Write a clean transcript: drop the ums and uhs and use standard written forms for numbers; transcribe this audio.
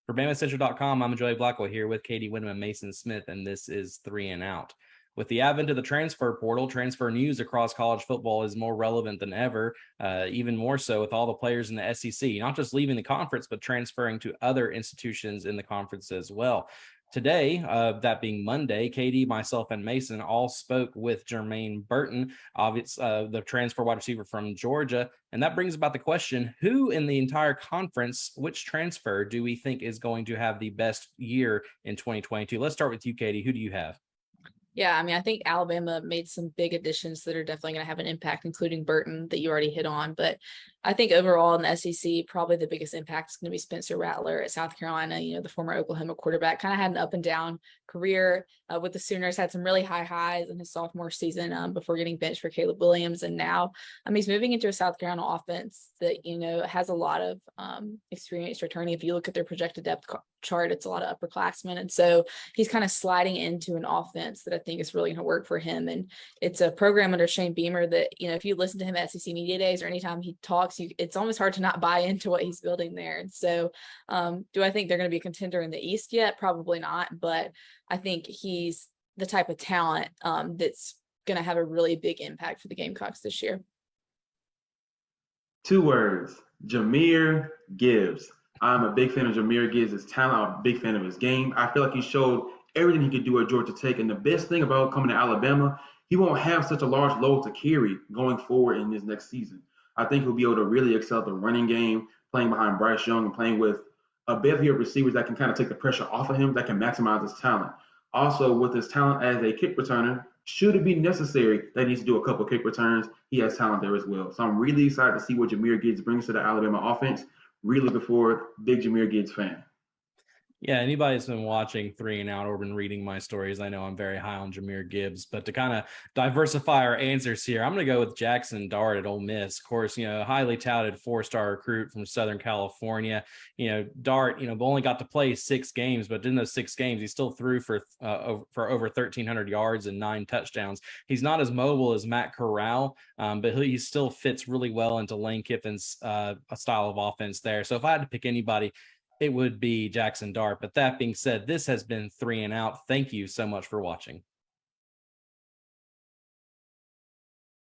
For BamaCentral.com, I'm Joey Blackwell here with Katie Winham and Mason Smith, and this is 3 and Out. With the advent of the transfer portal, transfer news across college football is more relevant than ever, even more so with all the players in the SEC, not just leaving the conference, but transferring to other institutions in the conference as well. Today, that being Monday, Katie, myself, and Mason all spoke with Jermaine Burton, the transfer wide receiver from Georgia. And that brings about the question, who in the entire conference, which transfer do we think is going to have the best year in 2022? Let's start with you, Katie. Who do you have? Yeah, I mean, I think Alabama made some big additions that are definitely going to have an impact, including Burton that you already hit on. But I think overall in the SEC, probably the biggest impact is going to be Spencer Rattler at South Carolina. You know, the former Oklahoma quarterback kind of had an up and down career with the Sooners, had some really high highs in his sophomore season before getting benched for Caleb Williams. And now he's moving into a South Carolina offense that, you know, has a lot of experience returning. If you look at their projected depth chart, it's a lot of upperclassmen. And so he's kind of sliding into an offense that I think is really going to work for him. And it's a program under Shane Beamer that, you know, if you listen to him at SEC Media Days or anytime he talks, it's almost hard to not buy into what he's building there. And so do I think they're going to be a contender in the East yet? Probably not. But I think he's the type of talent that's going to have a really big impact for the Gamecocks this year. 2 words, Jamal Gibbs. I'm a big fan of Jamal Gibbs' talent. I'm a big fan of his game. I feel like he showed everything he could do at Georgia Tech. And the best thing about coming to Alabama, he won't have such a large load to carry going forward in this next season. I think he'll be able to really excel the running game, playing behind Bryce Young and playing with a bevy of receivers that can kind of take the pressure off of him, that can maximize his talent. Also, with his talent as a kick returner, should it be necessary that he needs to do a couple of kick returns, he has talent there as well. So I'm really excited to see what Jamal Gibbs brings to the Alabama offense. Really looking forward, big Jamal Gibbs fan. Yeah, anybody that's been watching 3 and Out or been reading my stories, I know I'm very high on Jamal Gibbs. But to kind of diversify our answers here, I'm going to go with Jackson Dart at Ole Miss. Of course, you know, highly touted 4-star recruit from Southern California. You know, Dart, you know, only got to play 6 games, but in those 6 games, he still threw for over 1,300 yards and 9 touchdowns. He's not as mobile as Matt Corral, but he still fits really well into Lane Kiffin's style of offense there. So if I had to pick anybody, it would be Jackson Dart. But that being said, this has been 3 and Out. Thank you so much for watching.